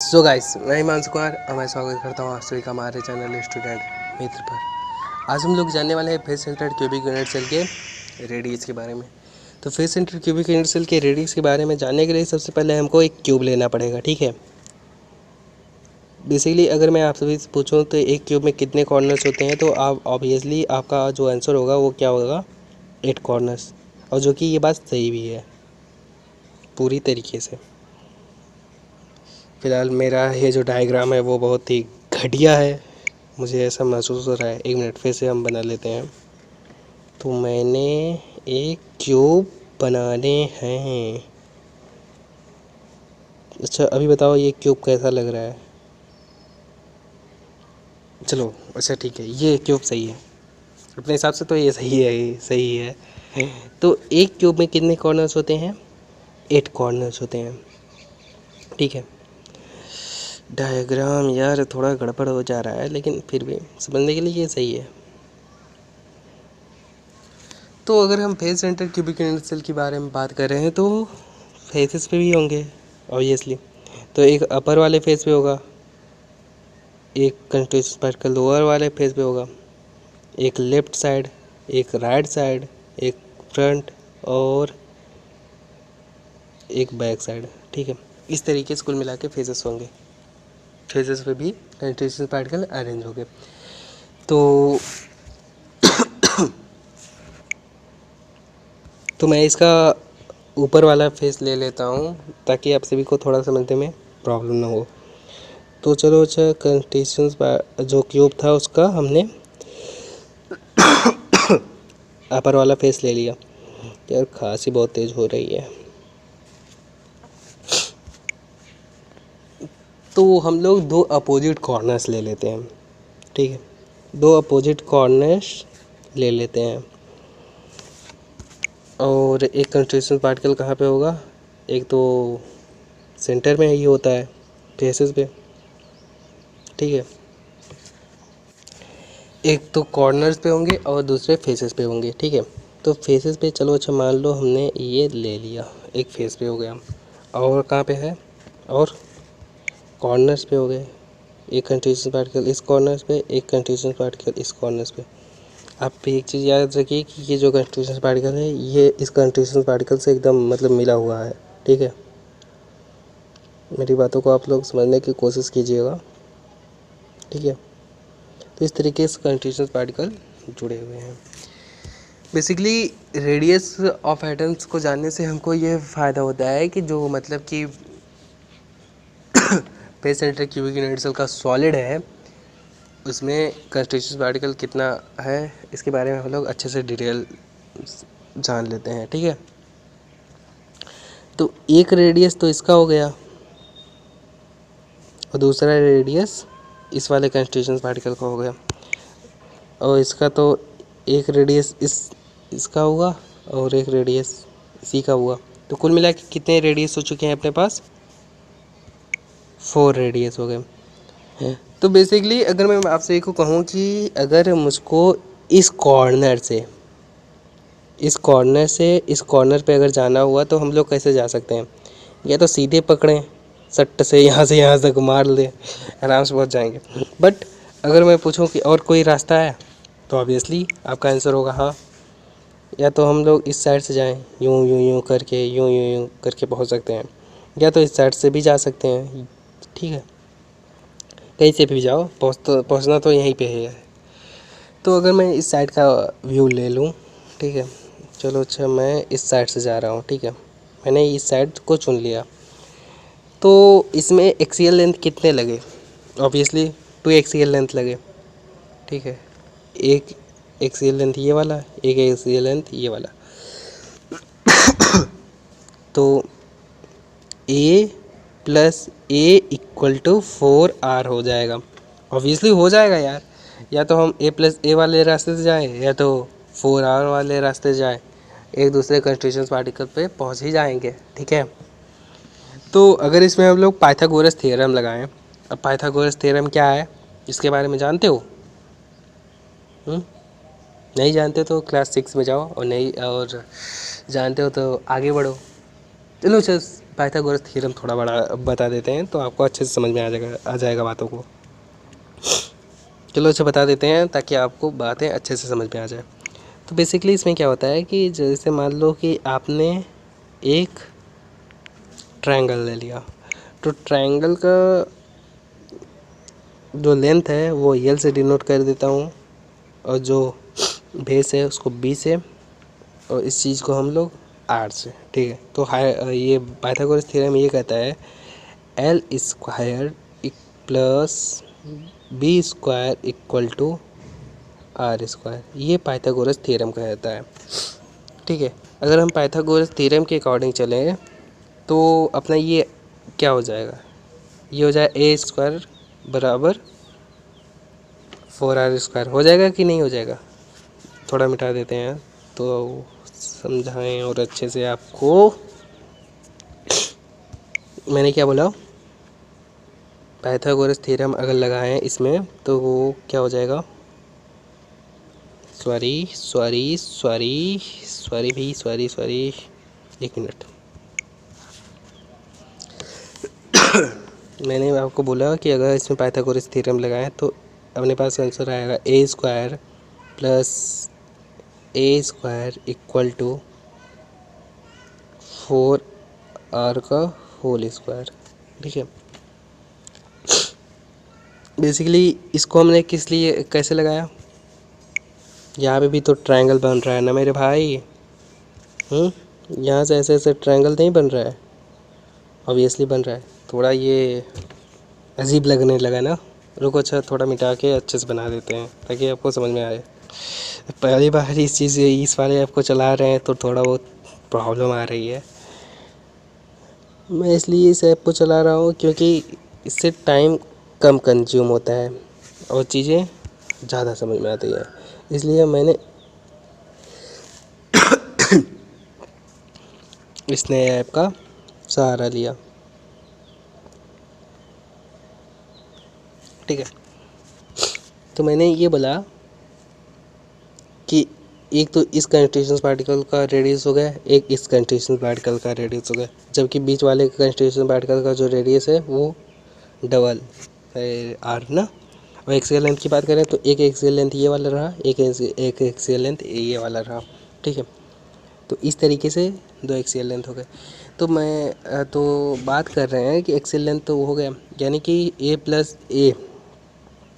So guys, मैं हिमांशु कुमार और मैं स्वागत करता हूँ आप सभी का हमारे चैनल स्टूडेंट मित्र पर। आज हम लोग जानने वाले हैं face centred cubic unit cell के रेडियस के बारे में। तो face centred cubic unit cell के रेडियस के बारे में जानने के लिए सबसे पहले हमको एक क्यूब लेना पड़ेगा, ठीक है। बेसिकली अगर मैं आप सभी से पूछूँ तो एक क्यूब में कितने कॉर्नर्स होते हैं, तो आप ऑब्वियसली आपका जो आंसर होगा वो क्या होगा, 8 कॉर्नर्स। और जो कि ये बात सही भी है पूरी तरीके से। फ़िलहाल मेरा ये जो डायग्राम है वो बहुत ही घटिया है, मुझे ऐसा महसूस हो रहा है। 1 मिनट फिर से हम बना लेते हैं। तो मैंने एक क्यूब बनाने हैं। अच्छा अभी बताओ ये क्यूब कैसा लग रहा है। चलो अच्छा ठीक है, ये क्यूब सही है अपने हिसाब से, तो ये सही है, ये सही है। तो एक क्यूब में कितने कॉर्नर्स होते हैं, 8 कॉर्नर्स होते हैं, ठीक है। डायग्राम यार थोड़ा गड़बड़ हो जा रहा है, लेकिन फिर भी समझने के लिए ये सही है। तो अगर हम face centre cubic unit cell के बारे में बात कर रहे हैं तो फेसेस पे भी होंगे ऑब्वियसली। तो एक अपर वाले फेस पे होगा, एक कंटिन्यूअस पार्टिकल लोअर वाले फेस पे होगा, एक लेफ्ट साइड, एक राइट साइड, एक फ्रंट और एक बैक साइड, ठीक है। इस तरीके से कुल मिला के फेसेस होंगे। फेसेस पे भी कंटिन्यूअस पार्टिकल अरेंज होंगे। तो मैं इसका ऊपर वाला फेस ले लेता हूँ ताकि आप सभी को थोड़ा समझने में प्रॉब्लम ना हो। तो चलो अच्छा, कंटिन्यूअस जो क्यूब था उसका हमने अपर वाला फेस ले लिया। यार खांसी बहुत तेज़ हो रही है। तो हम लोग 2 अपोजिट कॉर्नर्स ले लेते हैं, ठीक है। 2 अपोजिट कॉर्नर्स ले लेते हैं और एक कंस्ट्रक्शन पार्टिकल कहाँ पे होगा, एक तो सेंटर में ही होता है फेसेस पे, ठीक है। एक तो कॉर्नर्स पे होंगे और दूसरे फेसेस पे होंगे, ठीक है। तो फेसेस पे चलो अच्छा मान लो हमने ये ले लिया, एक फेस पे हो गया। और कहाँ पे है, और कॉर्नर्स पे हो गए। एक कंटिन्यूअस पार्टिकल इस कॉर्नर्स पे, एक कंटिन्यूअस पार्टिकल इस कॉर्नर्स पे। आप एक चीज़ याद रखिए कि ये जो कंटिन्यूअस पार्टिकल है ये इस कंटिन्यूअस पार्टिकल से एकदम मतलब मिला हुआ है, ठीक है। मेरी बातों को आप लोग समझने की कोशिश कीजिएगा, ठीक है। तो इस तरीके से कंटिन्यूअस पार्टिकल जुड़े हुए हैं। बेसिकली रेडियस ऑफ एटम्स को जानने से हमको ये फ़ायदा होता है कि जो मतलब कि face centre cubic unit cell का सॉलिड है उसमें कंस्टिट्यूशन पार्टिकल कितना है इसके बारे में हम लोग अच्छे से डिटेल जान लेते हैं, ठीक है। तो एक रेडियस तो इसका हो गया और दूसरा रेडियस इस वाले कंस्टिट्यूशन पार्टिकल का हो गया, और इसका तो एक रेडियस इसका हुआ और एक रेडियस इसी का हुआ। तो कुल मिला के कितने रेडियस हो चुके हैं अपने पास, 4 रेडियस हो गए। तो बेसिकली अगर मैं आपसे को कहूँ कि अगर मुझको इस कॉर्नर से इस कॉर्नर पे अगर जाना हुआ तो हम लोग कैसे जा सकते हैं, या तो सीधे पकड़ें सट्ट से यहाँ तक मार लें, आराम से पहुँच जाएंगे। बट अगर मैं पूछूं कि और कोई रास्ता है तो ऑब्वियसली आपका आंसर होगा हाँ। या तो हम लोग इस साइड से जाएं, यूं करके यूं करके पहुंच सकते हैं, या तो इस साइड से भी जा सकते हैं, ठीक है। कहीं से भी जाओ पहुंचना तो यहीं पे है। तो अगर मैं इस साइड का व्यू ले लूँ, ठीक है। चलो अच्छा मैं इस साइड से जा रहा हूँ, ठीक है। मैंने इस साइड को चुन लिया। तो इसमें एक्सियल लेंथ कितने लगे, ऑब्वियसली 2 एक्सियल लेंथ लगे, ठीक है। एक एक्सियल लेंथ ये वाला, एक एक्सियल लेंथ ये वाला। तो a plus a equal to 4r हो जाएगा, ऑब्वियसली हो जाएगा यार। या तो हम a प्लस ए वाले रास्ते से जाएं या तो 4r वाले रास्ते से जाएं, एक दूसरे कंस्टिट्यूशन पार्टिकल पे पहुंच ही जाएंगे, ठीक है। तो अगर इसमें हम लोग पाइथागोरस थ्योरम लगाएं, अब पाइथागोरस थ्योरम क्या है इसके बारे में जानते हो? नहीं जानते तो क्लास 6 में जाओ, और नहीं और जानते हो तो आगे बढ़ो। चलो पाइथागोरस थ्योरम थोड़ा बड़ा बता देते हैं तो आपको अच्छे से समझ में आ जाएगा बातों को। चलो अच्छा बता देते हैं ताकि आपको बातें अच्छे से समझ में आ जाए। तो बेसिकली इसमें क्या होता है कि जैसे मान लो कि आपने एक ट्रायंगल ले लिया, तो ट्रायंगल का जो लेंथ है वो एल से डिनोट कर देता हूँ, और जो बेस है उसको बी से, और इस चीज़ को हम लोग आर से, ठीक है। तो ये पाइथागोरस थ्योरम ये कहता है l square plus b square equal to r square, ये पाइथागोरस थ्योरम कहता है, ठीक है। अगर हम पाइथागोरस थ्योरम के अकॉर्डिंग चलें तो अपना ये क्या हो जाएगा, ये हो जाए ए स्क्वायर बराबर 4r स्क्वायर, हो जाएगा कि नहीं हो जाएगा। थोड़ा मिटा देते हैं तो समझाएं और अच्छे से आपको। मैंने क्या बोला, पाइथागोरस थ्योरम अगर लगाएं इसमें तो वो क्या हो जाएगा, सॉरी, एक मिनट। मैंने आपको बोला कि अगर इसमें पाइथागोरस थ्योरम लगाएं तो अपने पास आंसर आएगा A square plus A square equal to 4r का होल स्क्वायर, ठीक है। बेसिकली इसको हमने किस लिए कैसे लगाया, यहाँ पे भी तो ट्रायंगल बन रहा है ना मेरे भाई। यहाँ से ऐसे ऐसे ट्रायंगल नहीं बन रहा है, ऑब्वियसली बन रहा है। थोड़ा ये अजीब लगने लगा ना, रुको अच्छा थोड़ा मिटा के अच्छे से बना देते हैं ताकि आपको समझ में आए। पहली बार इस वाले ऐप को चला रहे हैं तो थोड़ा बहुत प्रॉब्लम आ रही है। मैं इसलिए इस ऐप को चला रहा हूँ क्योंकि इससे टाइम कम कंज्यूम होता है और चीज़ें ज़्यादा समझ में आती है, इसलिए मैंने इस नए ऐप का सहारा लिया, ठीक है। तो मैंने ये बोला कि एक तो इस कंस्टिट्यूशन पार्टिकल का रेडियस हो गया, एक इस कंस्टिट्यूशन पार्टिकल का रेडियस हो गया, जबकि बीच वाले कंस्टिट्यूशन पार्टिकल का जो रेडियस है वो डबल आर ना। और एक्सियल लेंथ की बात करें तो एक एक्सियल लेंथ ये वाला रहा, एक एक्सियल लेंथ ये वाला रहा, ठीक है। तो इस तरीके से दो एक्सियल लेंथ हो गए। तो बात कर रहे हैं कि एक्सियल लेंथ तो हो गया, यानी कि a plus a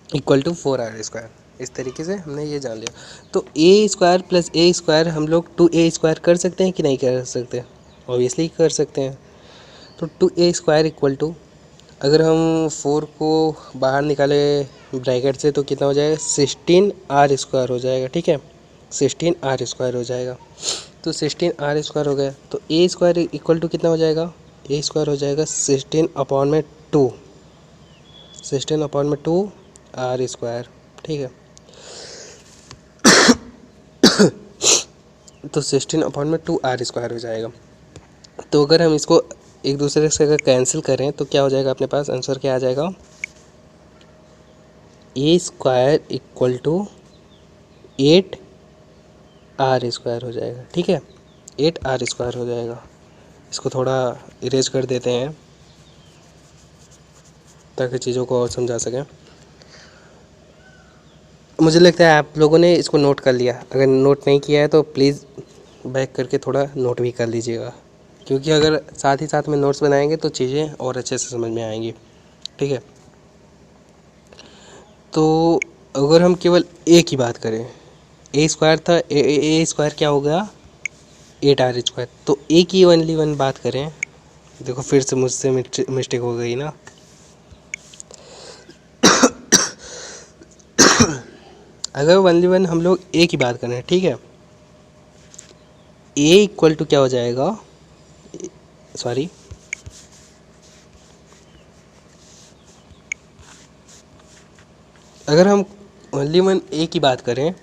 equal to 4r square, इस तरीके से हमने ये जान लिया। तो a square plus A square हम लोग 2a स्क्वायर कर सकते हैं कि नहीं कर सकते, ऑब्वियसली कर सकते हैं। तो 2a स्क्वायर इक्वल टू, अगर हम 4 को बाहर निकाले ब्रैकेट से तो कितना हो जाएगा, 16r स्क्वायर हो जाएगा, ठीक है। 16r स्क्वायर हो जाएगा, तो 16r स्क्वायर हो गया। तो ए स्क्वायर इक्वल टू कितना हो जाएगा, ए स्क्वायर हो जाएगा 16/2, 16/2 आर स्क्वायर, ठीक है। तो 16/2 आर स्क्वायर हो जाएगा। तो अगर हम इसको एक दूसरे से अगर कैंसिल करें तो क्या हो जाएगा, अपने पास आंसर क्या आ जाएगा, a square equal to 8r square हो जाएगा, ठीक है। 8r स्क्वायर हो जाएगा। इसको थोड़ा इरेज कर देते हैं ताकि चीज़ों को और समझा सकें। मुझे लगता है आप लोगों ने इसको नोट कर लिया, अगर नोट नहीं किया है तो प्लीज़ बैक करके थोड़ा नोट भी कर लीजिएगा, क्योंकि अगर साथ ही साथ में नोट्स बनाएंगे तो चीज़ें और अच्छे से समझ में आएंगी, ठीक है। तो अगर हम केवल ए की बात करें, ए स्क्वायर था, ए स्क्वायर क्या हो गया, 8r स्क्वायर। तो ए की ओनली वन बात करें, देखो फिर से मुझसे मिस्टेक हो गई ना। अगर ओनली वन हम लोग ए की बात करें, ठीक है, ए इक्वल टू क्या हो जाएगा, सॉरी अगर हम ओनली वन ए की बात करें,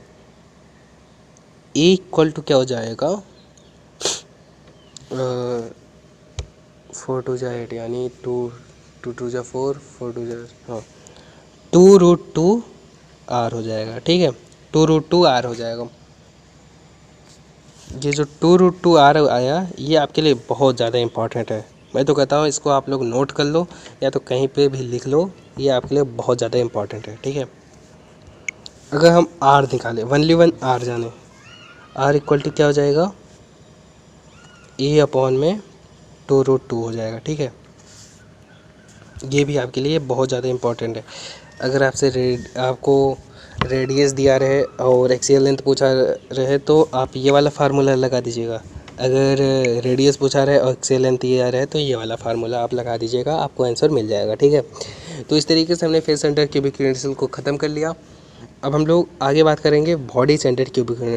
ए इक्वल टू क्या हो जाएगा, 4 2 जा 8 यानी 2 2 2 जा 4 4 2 जा, हाँ 2√2 आर हो जाएगा, ठीक है। 2√2 आर हो जाएगा। ये जो 2√2 आर आया ये आपके लिए बहुत ज़्यादा इम्पॉर्टेंट है, मैं तो कहता हूँ इसको आप लोग नोट कर लो या तो कहीं पे भी लिख लो, ये आपके लिए बहुत ज़्यादा इंपॉर्टेंट है, ठीक है। अगर हम आर निकालें, वनली वन आर जाने, आर इक्वल टू क्या हो जाएगा, ए अपॉन में 2√2 हो जाएगा, ठीक है। ये भी आपके लिए बहुत ज़्यादा इंपॉर्टेंट है। अगर आपको रेडियस दिया रहे और एक्सियल लेंथ पूछा रहे तो आप ये वाला फार्मूला लगा दीजिएगा। अगर रेडियस पूछा रहे और एक्सियल लेंथ दिया रहे तो ये वाला फार्मूला आप लगा दीजिएगा, आपको आंसर मिल जाएगा, ठीक है। तो इस तरीके से हमने फेस सेंटर क्यूबिक यूनिट्स को ख़त्म कर लिया। अब हम लोग आगे बात करेंगे बॉडी सेंटर क्यूबिक यूनिट्स।